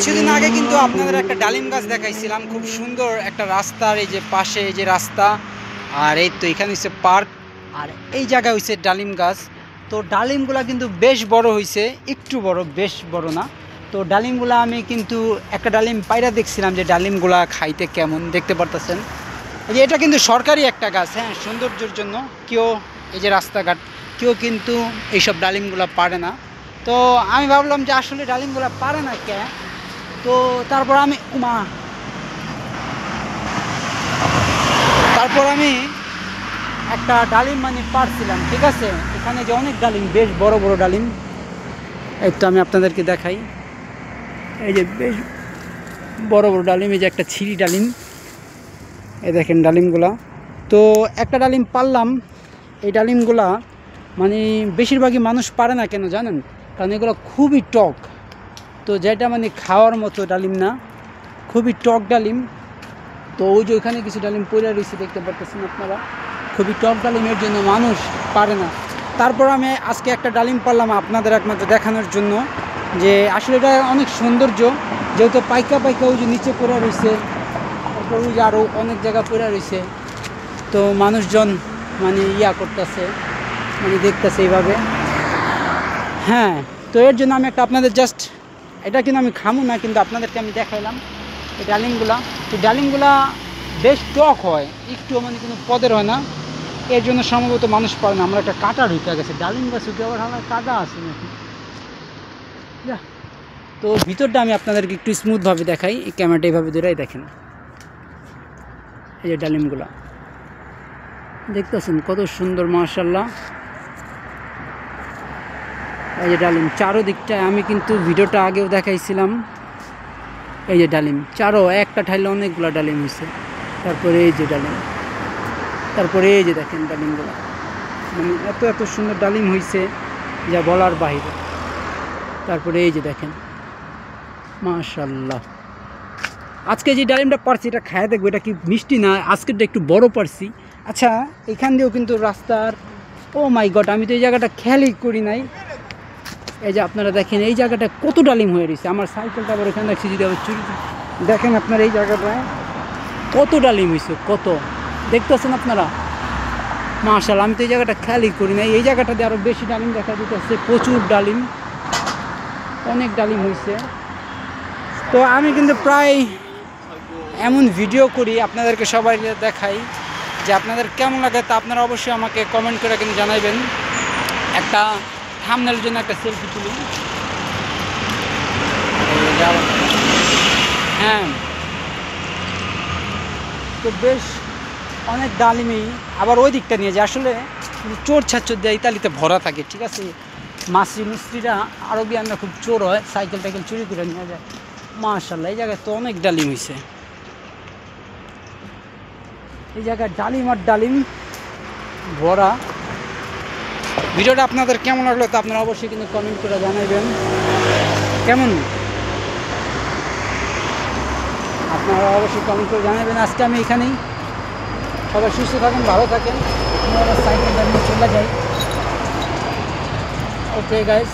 কিছুদিন আগে কিন্তু আপনাদের একটা ডালিম গাছ দেখাইছিলাম, খুব সুন্দর একটা রাস্তার এই যে পাশে এই যে রাস্তা, আর এই তো এখানে হচ্ছে পার্ক, আর এই জায়গায় হচ্ছে ডালিম গাছ। তো ডালিমগুলা কিন্তু বেশ বড় হয়েছে, একটু বড়, বেশ বড় না। তো ডালিমগুলা আমি কিন্তু একটা ডালিম পায়রা দেখছিলাম যে ডালিমগুলা খাইতে কেমন, দেখতে পারতেছেন। এই যে এটা কিন্তু সরকারি একটা গাছ, হ্যাঁ, সৌন্দর্যের জন্য। কেউ এই যে রাস্তাঘাট কেউ কিন্তু এইসব ডালিমগুলা পারে না। তো আমি ভাবলাম যে আসলে ডালিমগুলা পারে না কে। তো তারপর আমি একটা ডালিম মানে পারছিলাম, ঠিক আছে। এখানে যে অনেক ডালিম, বেশ বড় বড় ডালিম, এই তো আমি আপনাদেরকে দেখাই। এই যে বেশ বড় বড় ডালিম, এই যে একটা ছিরি ডালিম, এই দেখেন ডালিমগুলা। তো একটা ডালিম পারলাম। এই ডালিমগুলা মানে বেশিরভাগই মানুষ পারে না, কেন জানেন? কারণ এগুলো খুবই টক। তো যেটা মানে খাওয়ার মতো ডালিম না, খুবই টক ডালিম। তো ওই যে ওইখানে কিছু ডালিম পড়ে রয়েছে, দেখতে পারতেছেন আপনারা। খুবই টক ডালিমের জন্য মানুষ পারে না। তারপর আমি আজকে একটা ডালিম পারলাম আপনাদের একমাত্র দেখানোর জন্য যে আসলে এটা অনেক সৌন্দর্য, যেহেতু পাইকা ওই যে নিচে পড়ে রয়েছে, তারপর ওই যে আরও অনেক জায়গা পড়ে রয়েছে। তো মানুষজন মানে করতেছে, মানে দেখতেছে এইভাবে, হ্যাঁ। তো এর জন্য আমি একটা আপনাদের জাস্ট, এটা কিন্তু আমি খামু না, কিন্তু আপনাদেরকে আমি দেখাইলাম এই ডালিমগুলা। তো ডালিমগুলা বেশ টক হয়, একটু মানে কোনো পদের হয় না, এর জন্য সম্ভবত মানুষ পারে না। আমরা একটা কাঁটা ঢুকে গেছে ডালিম গাছে, উঠে আবার আমার কাদা আছে নাকি। তো ভিতরটা আমি আপনাদেরকে একটু স্মুথভাবে দেখাই, এই ক্যামেরাটা এইভাবে ধরেই দেখেন। এই যে ডালিমগুলা দেখতেছেন কত সুন্দর, মাশাআল্লাহ। এই যে ডালিম চারোদিকটায়, আমি কিন্তু ভিডিওটা আগেও দেখাইছিলাম। এই যে ডালিম চারো একটা ঠাইলে অনেকগুলো ডালিম হয়েছে। তারপরে এই যে ডালিম, তারপরে এই যে দেখেন ডালিমগুলো, মানে এত এত সুন্দর ডালিম হয়েছে যা বলার বাহিরে। তারপরে এই যে দেখেন, মাশাআল্লাহ। আজকে যে ডালিমটা পারছি এটা খায় দেখবো, এটা কি মিষ্টি না। আজকেরটা একটু বড় পারছি। আচ্ছা, এখান দিয়েও কিন্তু রাস্তার, ও মাই গড, আমি তো এই জায়গাটা খেয়ালই করি নাই। এই যে আপনারা দেখেন এই জায়গাটা কত ডালিম হয়ে রয়েছে। আমার সাইকেলটা আবার এখানে রাখছি, যদি আবার চুরি দেখেন আপনারা এই জায়গাটায় কত ডালিম হয়েছে, কত দেখতেছেন আপনারা। মাশাআল্লাহ, আমি তো এই জায়গাটা খেয়ালই করি নাই। এই জায়গাটাতে আরও বেশি ডালিম দেখা দিতেছে, প্রচুর ডালিম, অনেক ডালিম হয়েছে। তো আমি কিন্তু প্রায় এমন ভিডিও করি আপনাদেরকে সবাই দেখাই, যে আপনাদের কেমন লাগে তা আপনারা অবশ্যই আমাকে কমেন্ট করে কিন্তু জানাইবেন। একটা থাম্বনেলের জন্য একটা সেলফি তুলি, হ্যাঁ। তো বেশ অনেক ডালিমই আবার ওই দিকটা নিয়ে যায়, আসলে চোর ছাচ্চর দেয়, ইতালিতে ভরা থাকে, ঠিক আছে। মাসি মিস্ত্রিরা আরবিয়ানরা খুব চোর হয়, সাইকেল টাইকেল চুরি করে নিয়ে যায়। মাশাআল্লাহ, এই জায়গায় তো অনেক ডালিম হয়েছে। এই জায়গায় ডালিম আর ডালিম ভরা। ভিডিওটা আপনাদের কেমন লাগলো তা আপনারা অবশ্যই কিন্তু কমেন্ট করে জানাবেন। কেমন আপনারা অবশ্যই কমেন্ট করে জানাবেন। আজকে আমি এখানেই, সবাই সুস্থ থাকেন, ভালো থাকেন। সাইকেল নিয়ে চলে যাই। Okay guys.